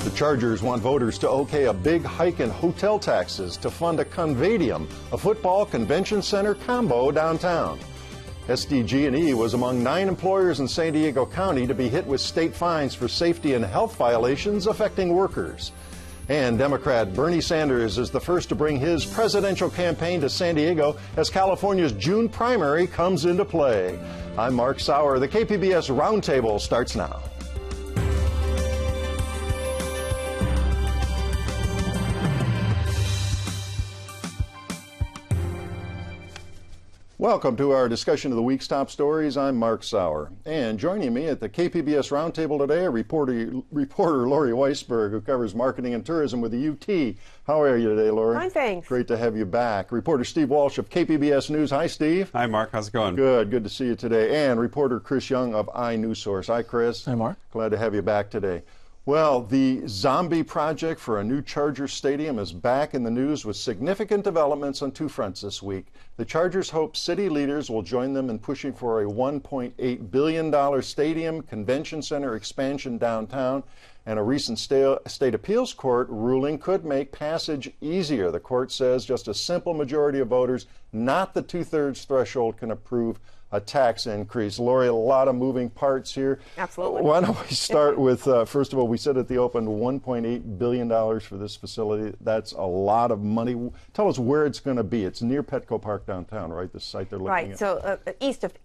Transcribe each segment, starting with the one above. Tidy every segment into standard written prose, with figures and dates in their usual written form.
The Chargers want voters to okay a big hike in hotel taxes to fund a Convadium, a football convention center combo downtown. SDGE was among 9 employers in San Diego County to be hit with state fines for safety and health violations affecting workers. And Democrat Bernie Sanders is the first to bring his presidential campaign to San Diego as California's June primary comes into play. I'm Mark Sauer. The KPBS Roundtable starts now. Welcome to our discussion of the week's top stories. I'm Mark Sauer. And joining me at the KPBS Roundtable today, reporter Lori Weisberg, who covers marketing and tourism with the UT. How are you today, Lori? Fine, thanks. Great to have you back. Reporter Steve Walsh of KPBS News. Hi, Steve. Hi, Mark. How's it going? Good to see you today. And reporter Chris Young of iNewsSource. Hi, Chris. Hi, Mark. Glad to have you back today. Well, the zombie project for a new Chargers stadium is back in the news with significant developments on 2 fronts this week. The Chargers hope city leaders will join them in pushing for a $1.8 billion stadium convention center expansion downtown, and a recent state appeals court ruling could make passage easier. The court says just a simple majority of voters, not the 2/3 threshold, can approve a tax increase. Lori, a lot of moving parts here. Absolutely. Why don't we start with, first of all, we said at the open $1.8 billion for this facility. That's a lot of money. Tell us where it's going to be. It's near Petco Park downtown, right? The site they're looking at. Right. So east of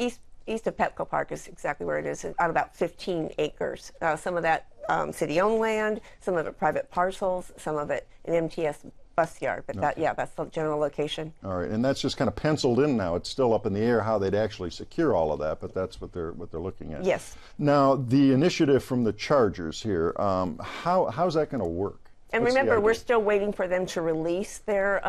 Petco Park is exactly where it is, on about 15 acres. Some of that city-owned land, some of it private parcels, some of it an MTS bus yard, but okay. That's the general location. All right, and that's just kind of penciled in now. It's still up in the air how they'd actually secure all of that, but that's what they're looking at. Yes. Now, the initiative from the Chargers here, how's that going to work? And remember, we're still waiting for them to release their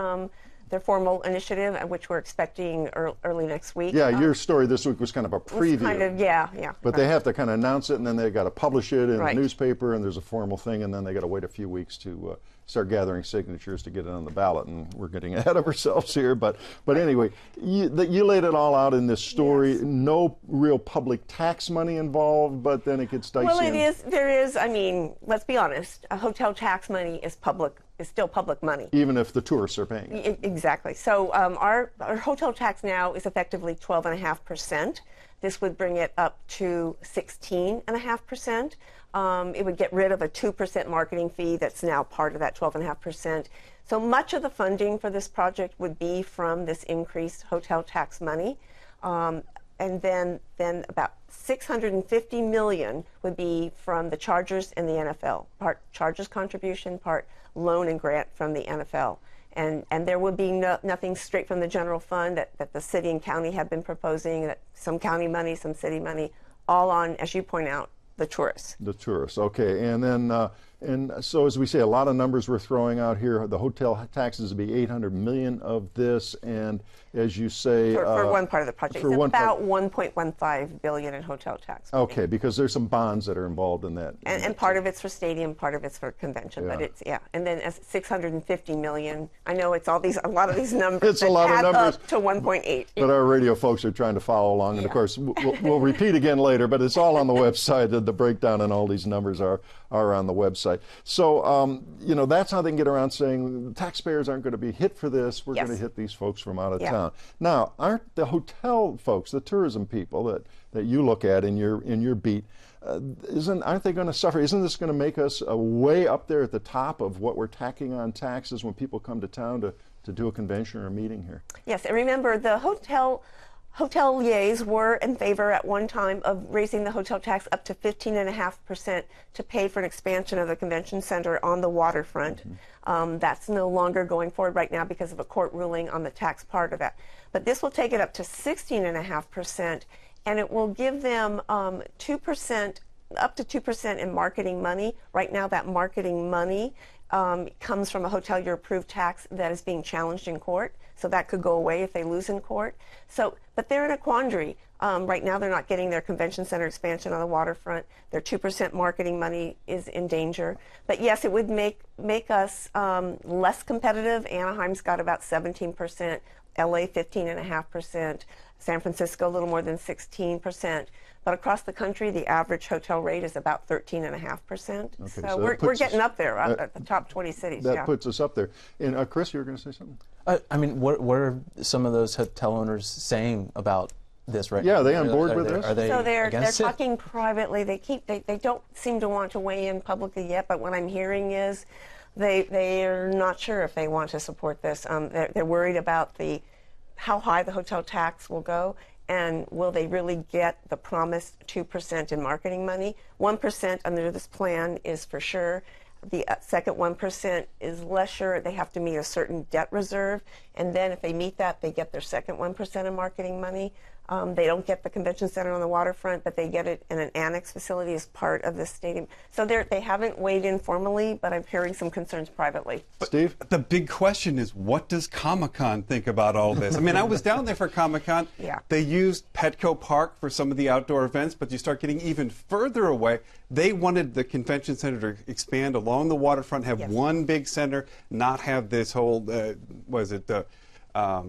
formal initiative, which we're expecting early next week. Yeah, your story this week was kind of a preview. Kind of, yeah. But they have to kind of announce it, and then they've got to publish it in right. the newspaper, and there's a formal thing, and then they got to wait a few weeks to start gathering signatures to get it on the ballot. And we're getting ahead of ourselves here, but anyway, you laid it all out in this story. Yes. No real public tax money involved, but then it gets dicey. Well, it is. There is. I mean, let's be honest. Hotel tax money is public. Is still public money. Even if the tourists are paying. Exactly. So our hotel tax now is effectively 12.5%. This would bring it up to 16.5%. It would get rid of a 2% marketing fee that's now part of that 12.5%. So much of the funding for this project would be from this increased hotel tax money. And then about $650 million would be from the Chargers and the NFL. Part Chargers contribution, part loan and grant from the NFL. And there would be nothing straight from the general fund that the city and county have been proposing, that some county money, some city money, all on, as you point out, the tourists. The tourists, okay. And then, and so as we say, a lot of numbers we're throwing out here. The hotel taxes would be $800 million of this, and as you say, for one part of the project, it's about $1.15 billion in hotel tax. Okay, because there's some bonds that are involved in that. And part of it's for stadium, part of it's for convention, yeah. But it's and then as $650 million. I know it's a lot of these numbers. It's a lot of numbers up to 1.8. But our radio folks are trying to follow along, and of course we'll repeat again later. But it's all on the website. The breakdown and all these numbers are on the website. So that's how they can get around saying taxpayers aren't going to be hit for this. We're going to hit these folks from out of town. Now, aren't the hotel folks, the tourism people that you look at in your beat, aren't they going to suffer? Isn't this going to make us way up there at the top of what we're tacking on taxes when people come to town to do a convention or a meeting here? Yes, and remember the hoteliers were in favor at one time of raising the hotel tax up to 15.5% to pay for an expansion of the convention center on the waterfront. Mm-hmm. That's no longer going forward right now because of a court ruling on the tax part of that. But this will take it up to 16.5%, and it will give them 2%, up to 2% in marketing money. Right now, that marketing money comes from a hotelier approved tax that is being challenged in court. So that could go away if they lose in court. But they're in a quandary. Right now, they're not getting their convention center expansion on the waterfront. Their 2% marketing money is in danger. But yes, it would make us less competitive. Anaheim's got about 17%, LA 15.5%. San Francisco, a little more than 16%. But across the country, the average hotel rate is about 13.5%. Okay, so so we're getting up there at the top 20 cities. That puts us up there. And Chris, you were going to say something? I mean, what are some of those hotel owners saying about this right now? Yeah, are they on board with this? Are they so they're against it? talking privately. They don't seem to want to weigh in publicly yet, but what I'm hearing is they are not sure if they want to support this. They're worried about how high the hotel tax will go, and will they really get the promised 2% in marketing money? 1% under this plan is for sure. The second 1% is less sure. They have to meet a certain debt reserve, and then if they meet that, they get their second 1% in marketing money. They don't get the convention center on the waterfront, but they get it in an annex facility as part of the stadium. So they haven't weighed in formally, but I'm hearing some concerns privately. Steve? The big question is, what does ComicCon think about all this? I mean, I was down there for ComicCon. Yeah. They used Petco Park for some of the outdoor events, but you start getting even further away. They wanted the convention center to expand along the waterfront, have one big center, not have this whole,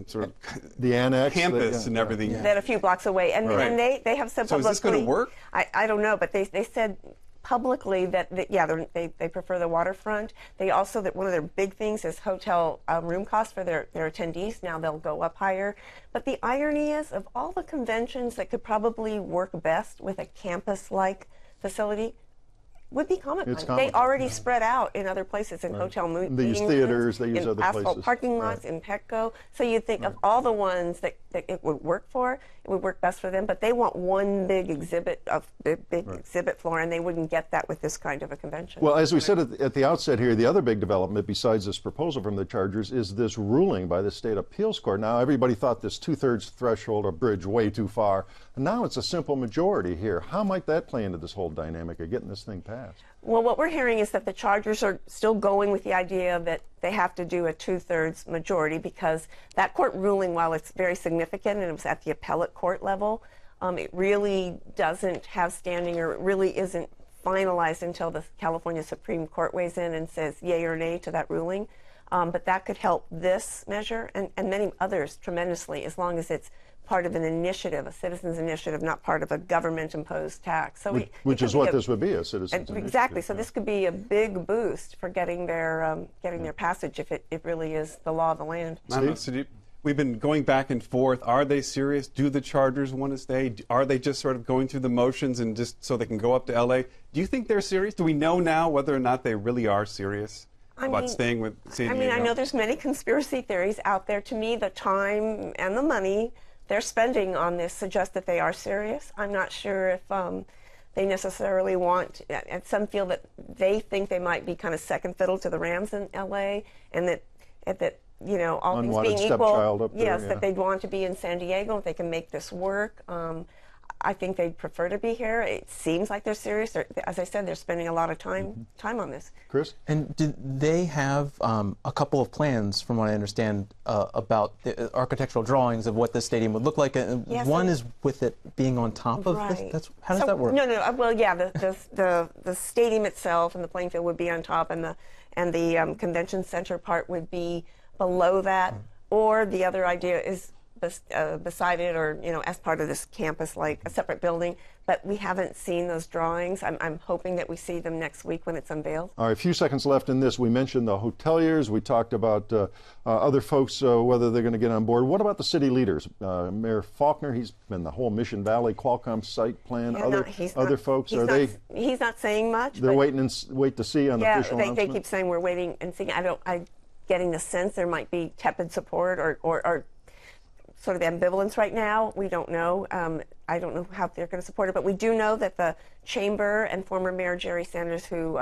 sort of the annex campus and everything. That a few blocks away, and they have said so publicly. Is this going to work? I don't know, but they said publicly that they prefer the waterfront. They also, that one of their big things is hotel room costs for their attendees. Now they'll go up higher. But the irony is, of all the conventions that could probably work best with a campus-like facility, would be ComicCon. They already spread out in other places, in hotel meetings. They use theaters, they use in other asphalt places. parking lots, in Petco. So you'd think of all the ones that it would work for, it would work best for them, but they want one big exhibit exhibit floor, and they wouldn't get that with this kind of a convention. Well, as we said at the outset here, the other big development besides this proposal from the Chargers is this ruling by the State Appeals Court. Now, everybody thought this 2/3 threshold of bridge way too far. And now it's a simple majority here. How might that play into this whole dynamic of getting this thing passed? Well, what we're hearing is that the Chargers are still going with the idea that they have to do a 2/3 majority, because that court ruling, while it's very significant and it was at the appellate court level, it really doesn't have standing, or it really isn't finalized until the California Supreme Court weighs in and says yay or nay to that ruling. But that could help this measure and many others tremendously, as long as it's part of an initiative, a citizen's initiative, not part of a government-imposed tax. So which is what this would be, a citizen's initiative. Exactly. So this could be a big boost for getting their passage if it really is the law of the land. We've been going back and forth. Are they serious? Do the Chargers want to stay? Are they just sort of going through the motions and just so they can go up to L.A.? Do you think they're serious? Do we know now whether or not they really are serious about staying with San Diego? I know there's many conspiracy theories out there. To me, the time and the money they're spending on this suggests that they are serious. I'm not sure if they necessarily want, and some feel that they think they might be kind of second fiddle to the Rams in L.A., and that all Unwanted things being equal, up there, that they'd want to be in San Diego if they can make this work. I think they'd prefer to be here. It seems like they're serious. As I said, they're spending a lot of time on this. Chris? And do they have a couple of plans, from what I understand, about the architectural drawings of what this stadium would look like? And one is with it being on top of this. How does that work? No. Well, yeah, the stadium itself and the playing field would be on top, and the convention center part would be below that. Or the other idea is beside it, or as part of this campus, like a separate building. But we haven't seen those drawings. I'm hoping that we see them next week when it's unveiled. All right, a few seconds left in this. We mentioned the hoteliers. We talked about other folks, whether they're going to get on board. What about the city leaders? Mayor Faulkner, he's been the whole Mission Valley Qualcomm site plan. Other folks, He's not saying much. They're wait to see on the official announcement? They keep saying we're waiting and seeing. I'm getting the sense there might be tepid support or sort of ambivalence right now. We don't know. I don't know how they're going to support it, but we do know that the Chamber and former Mayor Jerry Sanders, who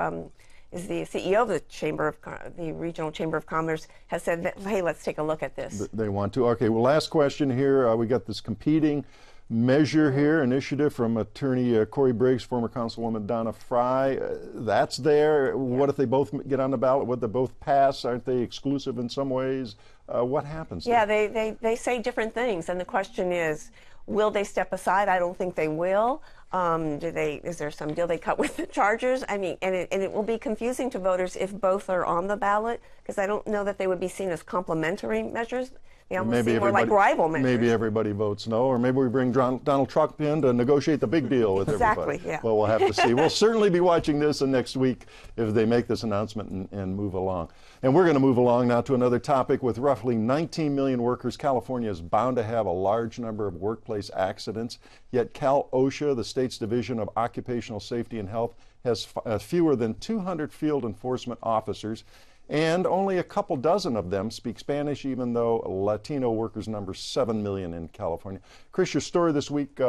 is the CEO of the Regional Chamber of Commerce, has said that, hey, let's take a look at this. They want to. Okay, well, last question here. We got this competing measure here, initiative from Attorney Corey Briggs, former Councilwoman Donna Fry. That's there. What if they both get on the ballot? Would they both pass? Aren't they exclusive in some ways? What happens? Yeah, they say different things, and the question is, will they step aside? I don't think they will. Is there some deal they cut with the Chargers? I mean, and it will be confusing to voters if both are on the ballot, because I don't know that they would be seen as complementary measures. They almost seem more like rival measures. Maybe everybody votes no, or maybe we bring Donald Trump in to negotiate the big deal with everybody. Exactly, yeah. Well, we'll have to see. We'll certainly be watching this next week if they make this announcement and move along. And we're going to move along now to another topic. With roughly 19 million workers, California is bound to have a large number of workplace accidents. Yet Cal OSHA, the state's Division of Occupational Safety and Health, has fewer than 200 field enforcement officers, and only a couple dozen of them speak Spanish, even though Latino workers number 7 million in California. Chris, your story this week,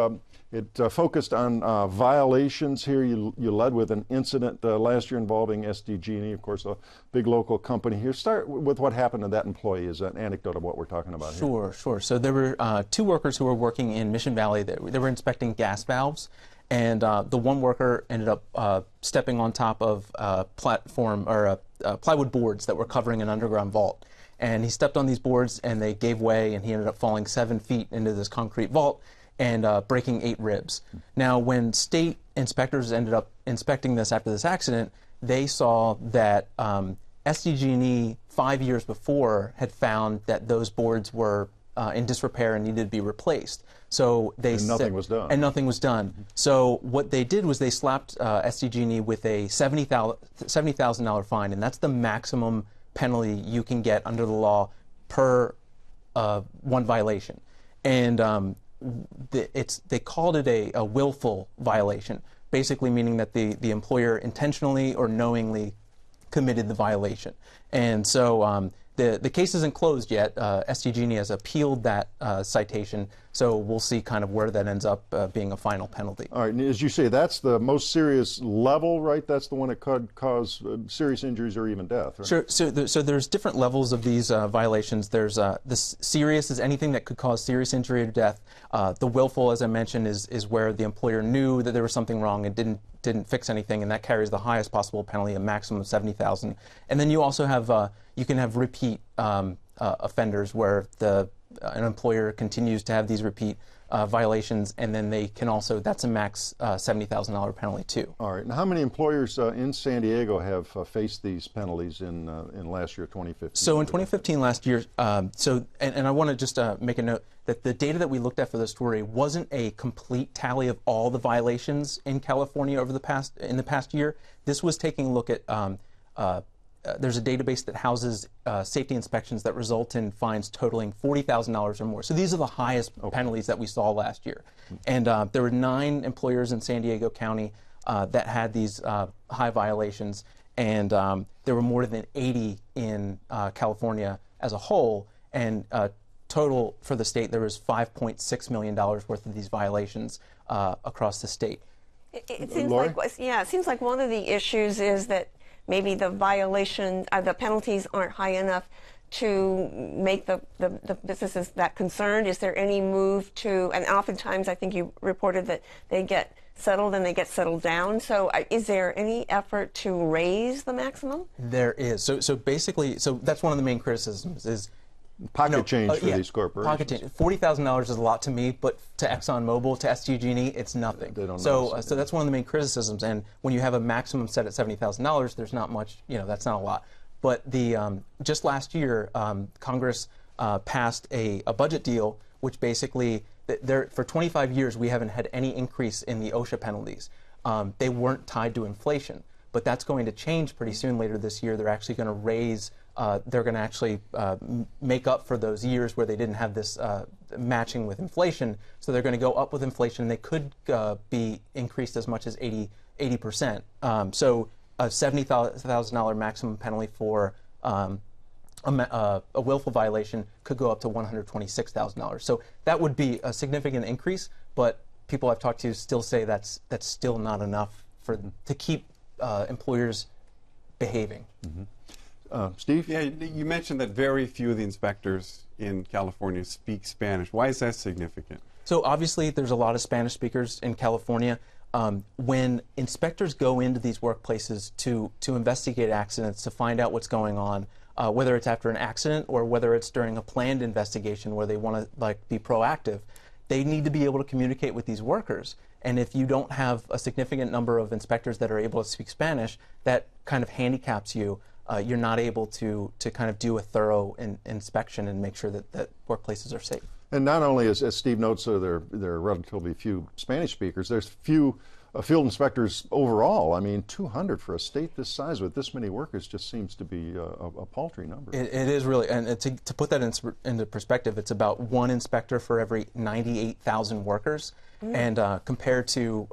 it focused on violations here. You led with an incident last year involving SDGE, of course, a big local company here. Start with what happened to that employee as an anecdote of what we're talking about here. Sure. So there were 2 workers who were working in Mission Valley. They were inspecting gas valves. And the one worker ended up stepping on top of a platform or plywood boards that were covering an underground vault. And he stepped on these boards and they gave way, and he ended up falling 7 feet into this concrete vault and breaking 8 ribs. Now, when state inspectors ended up inspecting this after this accident, they saw that SDGE 5 years before had found that those boards were in disrepair and needed to be replaced. So nothing was done. And nothing was done. So what they did was they slapped SDGE with a $70,000 fine, and that's the maximum penalty you can get under the law per one violation. And they called it a willful violation, basically meaning that the employer intentionally or knowingly committed the violation. And so the case isn't closed yet. SDGE has appealed that citation, so we'll see kind of where that ends up being a final penalty. All right, and as you say, that's the most serious level, right? That's the one that could cause serious injuries or even death, right? Sure. So there's different levels of these violations. There's the serious is anything that could cause serious injury or death. The willful, as I mentioned, is where the employer knew that there was something wrong and didn't fix anything, and that carries the highest possible penalty, a maximum of $70,000. And then you also have you can have repeat offenders where an employer continues to have these repeat violations, and then they can also, that's a max $70,000 penalty too. All right. Now, how many employers in San Diego have faced these penalties in last year, 2015? So in 2015, last year, and I want to just make a note that the data that we looked at for this story wasn't a complete tally of all the violations in California in the past year. This was taking a look at there's a database that houses safety inspections that result in fines totaling $40,000 or more. So these are the highest penalties that we saw last year. And there were 9 employers in San Diego County that had these high violations, and there were more than 80 in California as a whole. And total for the state, there was $5.6 million worth of these violations across the state. It seems like, it seems like one of the issues is that maybe the the penalties aren't high enough to make the businesses that concerned. Is there any move to, and oftentimes I think you reported that they get settled and they get settled down. So is there any effort to raise the maximum? There is. So basically, that's one of the main criticisms is pocket change for these corporations. Pocket change. $40,000 is a lot to me, but to ExxonMobil, to SDGE, it's nothing. They don't so that's one of the main criticisms. And when you have a maximum set at $70,000, there's not much. That's not a lot. But just last year, Congress passed a budget deal, which basically for 25 years we haven't had any increase in the OSHA penalties. They weren't tied to inflation, but that's going to change pretty soon. Later this year, they're actually going to raise. They're going to actually make up for those years where they didn't have this matching with inflation. So they're going to go up with inflation. They could be increased as much as 80%. So a $70,000 maximum penalty for a willful violation could go up to $126,000. So that would be a significant increase, but people I've talked to still say that's still not enough to keep employers behaving. Mm-hmm. Steve? Yeah, you mentioned that very few of the inspectors in California speak Spanish. Why is that significant? So obviously there's a lot of Spanish speakers in California. When inspectors go into these workplaces to investigate accidents, to find out what's going on, whether it's after an accident or whether it's during a planned investigation where they want to be proactive, they need to be able to communicate with these workers. And if you don't have a significant number of inspectors that are able to speak Spanish, that kind of handicaps you you're not able to kind of do a thorough inspection and make sure that workplaces are safe. And not only, as Steve notes, there are relatively few Spanish speakers, there's few field inspectors overall. I mean, 200 for a state this size with this many workers just seems to be a paltry number. It is really, and to put that into perspective, it's about 1 inspector for every 98,000 workers. And compared to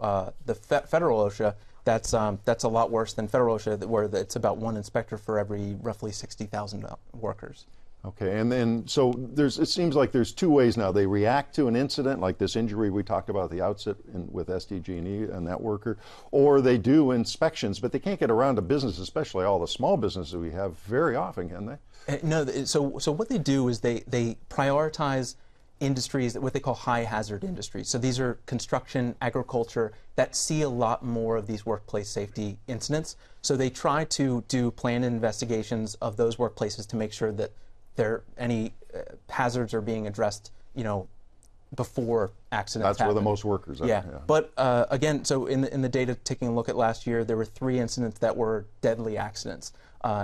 the federal OSHA, that's a lot worse than federal OSHA, where it's about 1 inspector for every roughly 60,000 workers. Okay, and then so it seems like there's 2 ways now. They react to an incident like this injury we talked about at the outset with SDGE and that worker, or they do inspections, but they can't get around to business, especially all the small businesses we have, very often, can they? No, so what they do is they prioritize industries, what they call high hazard industries. So these are construction, agriculture, that see a lot more of these workplace safety incidents. So they try to do planned investigations of those workplaces to make sure that any hazards are being addressed, before accidents That's happen. where the most workers are. Yeah. But again, so in the data, taking a look at last year, there were 3 incidents that were deadly accidents.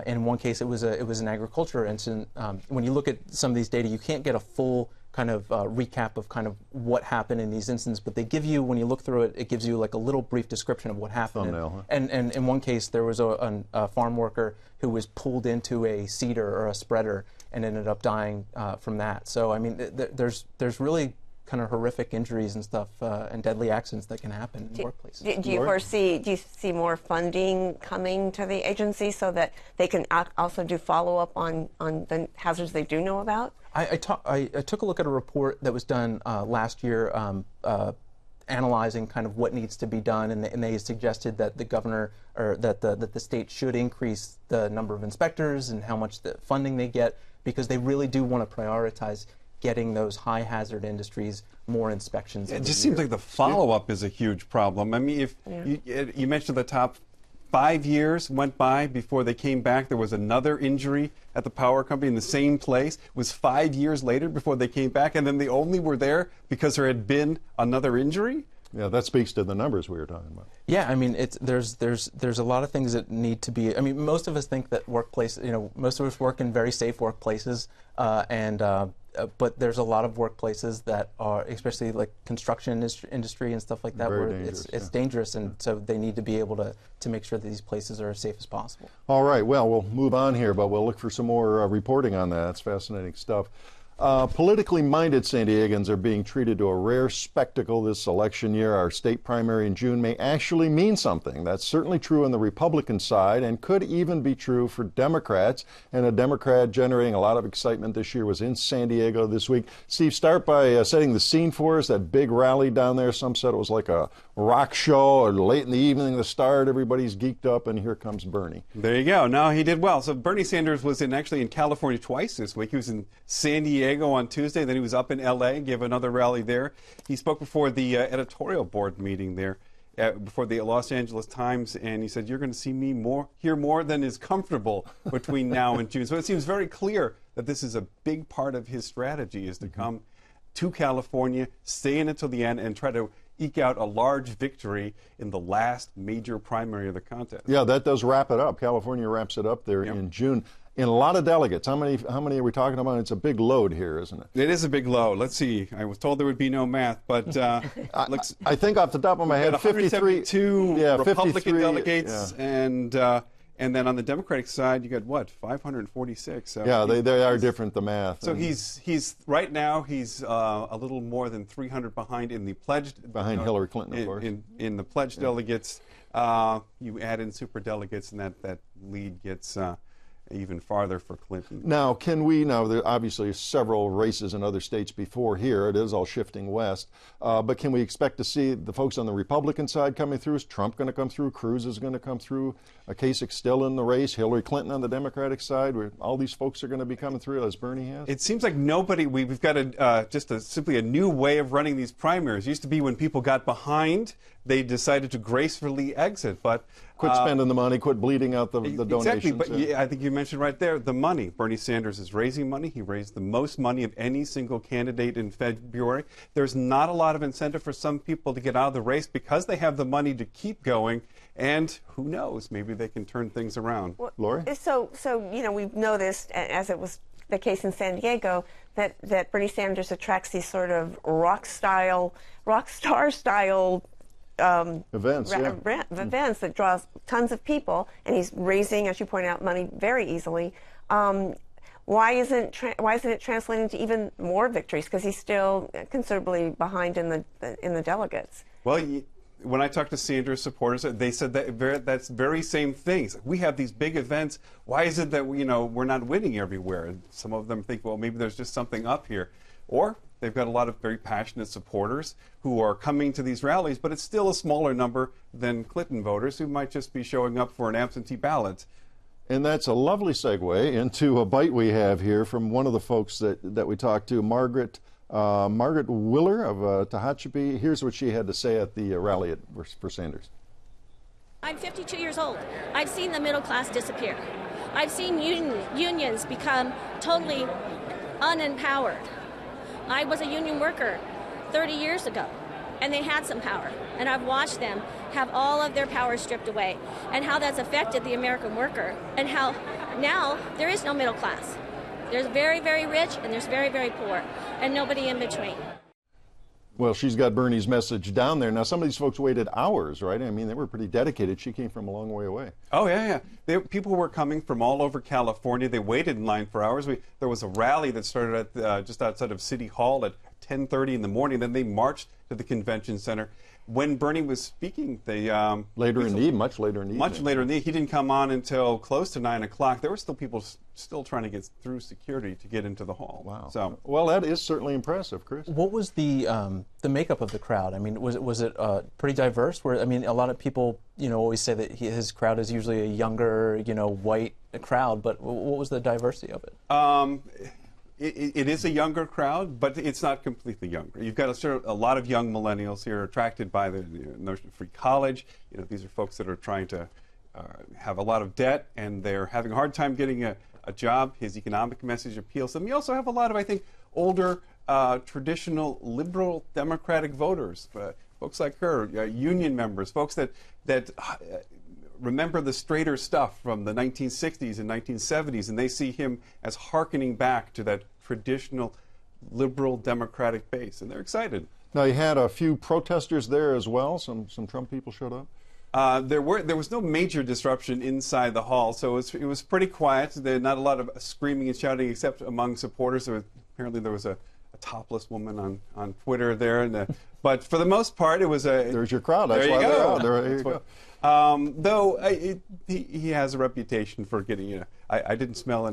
In one case, it was an agriculture incident. When you look at some of these data, you can't get a full kind of recap of kind of what happened in these incidents, but they give you, when you look through it, it gives you like a little brief description of what happened. Thumbnail, huh? And in one case, there was a farm worker who was pulled into a seeder or a spreader and ended up dying from that. So I mean, there's really kind of horrific injuries and stuff and deadly accidents that can happen in workplaces. Do you see more funding coming to the agency so that they can also do follow-up on the hazards they do know about? I took a look at a report that was done last year analyzing kind of what needs to be done, and they suggested that the governor, or that the state should increase the number of inspectors and how much the funding they get, because they really do want to prioritize getting those high hazard industries more inspections. It just seems like the follow-up is a huge problem. I mean, if you mentioned the top 5 years went by before they came back. There was another injury at the power company in the same place. It was 5 years later before they came back, and then they only were there because there had been another injury. Yeah, that speaks to the numbers we were talking about. Yeah, I mean, there's a lot of things that need to be. I mean, most of us think that most of us work in very safe workplaces, but there's a lot of workplaces that are, especially like construction industry and stuff like that, Very where dangerous, it's dangerous, and so they need to be able to make sure that these places are as safe as possible. All right, well, we'll move on here, but we'll look for some more reporting on that. That's fascinating stuff. Politically minded San Diegans are being treated to a rare spectacle this election year. Our state primary in June may actually mean something. That's certainly true on the Republican side and could even be true for Democrats. And a Democrat generating a lot of excitement this year was in San Diego this week. Steve, start by setting the scene for us. That big rally down there, some said it was like a rock show, or late in the evening the start, everybody's geeked up, and here comes Bernie. There you go. No, he did well. So Bernie Sanders was actually in California twice this week. He was in San Diego on Tuesday, then he was up in L.A., gave another rally there. He spoke before the editorial board meeting there, before the Los Angeles Times, and he said, "You're going to see me hear more than is comfortable between now and June." So it seems very clear that this is a big part of his strategy, is to come to California, stay in it till the end, and try to eke out a large victory in the last major primary of the contest. Yeah, that does wrap it up. California wraps it up there in June. In a lot of delegates. How many are we talking about? It's a big load here, isn't it? It is a big load. Let's see. I was told there would be no math, but I think off the top of my head, 172 Republican 53, delegates, and then on the Democratic side, you got what, 546. So yeah, they are different, the math. So he's right now he's a little more than 300 behind in the pledged Hillary Clinton, of course. In the pledged delegates, you add in super delegates, and that lead gets even farther for Clinton. Now, there are obviously several races in other states before here. It is all shifting west. But can we expect to see the folks on the Republican side coming through? Is Trump going to come through? Cruz is going to come through? Kasich's still in the race. Hillary Clinton on the Democratic side. All these folks are going to be coming through, as Bernie has? It seems like nobody. We've got simply a new way of running these primaries. It used to be when people got behind, they decided to gracefully exit. But Quit spending the money, quit bleeding out the donations. Exactly, but yeah, I think you mentioned right there the money. Bernie Sanders is raising money. He raised the most money of any single candidate in February. There's not a lot of incentive for some people to get out of the race because they have the money to keep going. And who knows, maybe they can turn things around. Well, Lori? So we've noticed, as it was the case in San Diego, that Bernie Sanders attracts these sort of rock star style events that draws tons of people, and he's raising, as you pointed out, money very easily. Why isn't it translating to even more victories? Because he's still considerably behind in the delegates. Well, when I talked to Sanders supporters, they said that's very same things. We have these big events. Why is it that we're not winning everywhere? And some of them think, well, maybe there's just something up here, or they've got a lot of very passionate supporters who are coming to these rallies, but it's still a smaller number than Clinton voters who might just be showing up for an absentee ballot. And that's a lovely segue into a bite we have here from one of the folks that we talked to, Margaret Willer of Tehachapi. Here's what she had to say at the rally for Sanders. I'm 52 years old. I've seen the middle class disappear. I've seen unions become totally unempowered. I was a union worker 30 years ago, and they had some power. And I've watched them have all of their power stripped away, and how that's affected the American worker, and how now there is no middle class. There's very, very rich, and there's very, very poor, and nobody in between. Well, she's got Bernie's message down there. Now, some of these folks waited hours, right? I mean, they were pretty dedicated. She came from a long way away. Oh, yeah. People were coming from all over California. They waited in line for hours. There was a rally that started at just outside of City Hall at 10:30 in the morning. Then they marched to the convention center. When Bernie was speaking, they much later in the evening. He didn't come on until close to 9 o'clock. There were still people still trying to get through security to get into the hall. Wow. So, well, that is certainly impressive, Chris. What was the makeup of the crowd? I mean, was it pretty diverse? I mean, a lot of people always say that his crowd is usually a younger white crowd, but what was the diversity of it? It is a younger crowd, but it's not completely younger. You've got a lot of young millennials here attracted by the notion of free college. These are folks that are trying to have a lot of debt, and they're having a hard time getting a job. His economic message appeals to them. You also have a lot of, I think, older, traditional, liberal, democratic voters, folks like her, union members, folks that remember the straighter stuff from the 1960s and 1970s, and they see him as hearkening back to that traditional liberal democratic base, and they're excited. Now, you had a few protesters there as well. Some Trump people showed up. There was no major disruption inside the hall, so it was pretty quiet. There not a lot of screaming and shouting except among supporters. Apparently there was a topless woman on Twitter there, but for the most part it was a... There's your crowd. That's why they're out. There you go. Though he has a reputation for getting, I didn't smell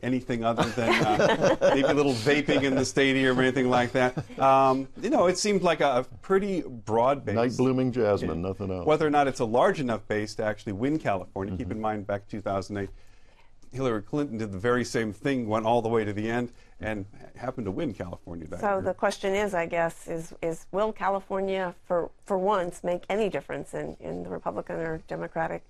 anything other than maybe a little vaping in the stadium or anything like that. It seemed like a pretty broad base. Night blooming jasmine, nothing else. Whether or not it's a large enough base to actually win California, keep in mind back 2008, Hillary Clinton did the very same thing, went all the way to the end, and happened to win California that year. So the question is, I guess, is will California, for once, make any difference in the Republican or Democratic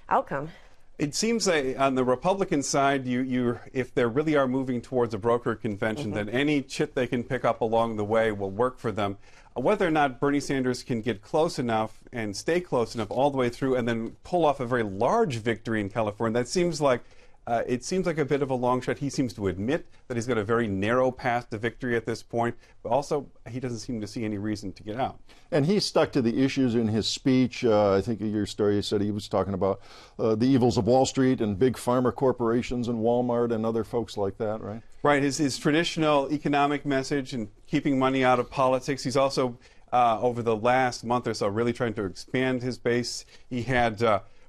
outcome? It seems like on the Republican side, if they really are moving towards a brokered convention, then any chit they can pick up along the way will work for them. Whether or not Bernie Sanders can get close enough and stay close enough all the way through and then pull off a very large victory in California, that seems like it seems like a bit of a long shot. He seems to admit that he's got a very narrow path to victory at this point, but also he doesn't seem to see any reason to get out. And he stuck to the issues in his speech. I think in your story you said he was talking about the evils of Wall Street and big pharma corporations and Walmart and other folks like that, right? Right. His traditional economic message and keeping money out of politics. He's also, over the last month or so, really trying to expand his base. He had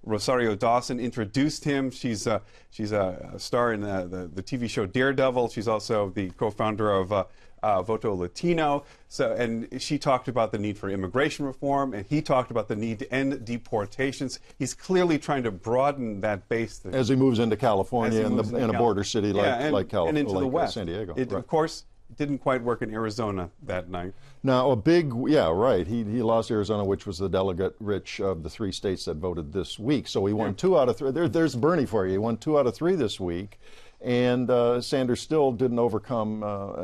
Rosario Dawson introduced him. She's a star in the TV show Daredevil. She's also the co-founder of Voto Latino. And she talked about the need for immigration reform, and he talked about the need to end deportations. He's clearly trying to broaden that base. As he moves into California and a border city like California, and into the West. San Diego. Of course, It didn't quite work in Arizona that night. Now, yeah, right. He lost Arizona, which was the delegate-rich of the 3 states that voted this week. So he won 2 out of 3. There's Bernie for you. He won 2 out of 3 this week. And Sanders still didn't overcome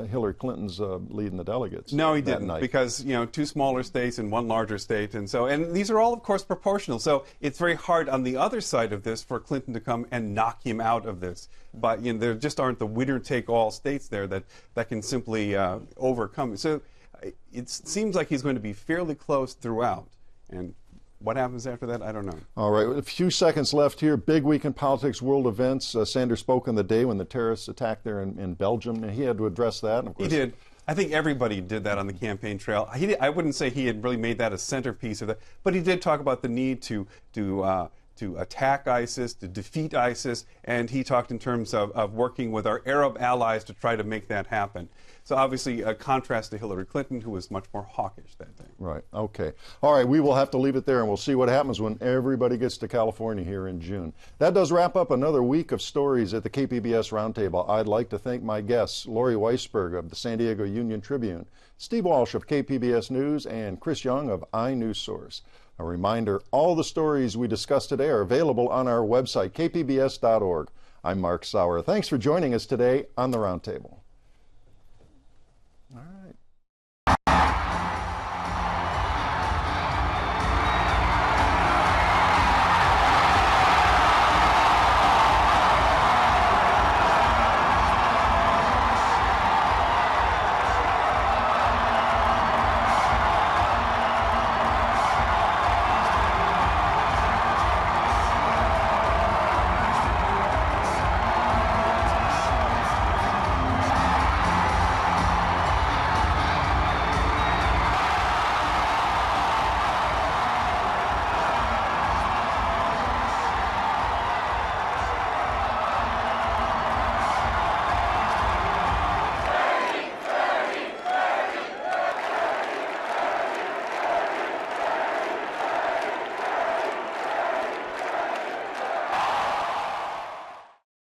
Hillary Clinton's lead in the delegates. No, he didn't, because 2 smaller states and 1 larger state, and these are all, of course, proportional. So it's very hard on the other side of this for Clinton to come and knock him out of this. But there just aren't the winner-take-all states there that can simply overcome it. So it seems like he's going to be fairly close throughout. And what happens after that, I don't know. All right, a few seconds left here. Big week in politics, world events. Sanders spoke on the day when the terrorists attacked there in Belgium, and he had to address that. And of course, he did. I think everybody did that on the campaign trail. I wouldn't say he had really made that a centerpiece of that, but he did talk about the need to attack ISIS, to defeat ISIS, and he talked in terms of working with our Arab allies to try to make that happen. So obviously a contrast to Hillary Clinton, who was much more hawkish that day. Right, okay. All right, we will have to leave it there, and we'll see what happens when everybody gets to California here in June. That does wrap up another week of stories at the KPBS Roundtable. I'd like to thank my guests, Lori Weisberg of the San Diego Union Tribune, Steve Walsh of KPBS News, and Chris Young of iNewsSource. A reminder, all the stories we discussed today are available on our website, kpbs.org. I'm Mark Sauer. Thanks for joining us today on the Roundtable.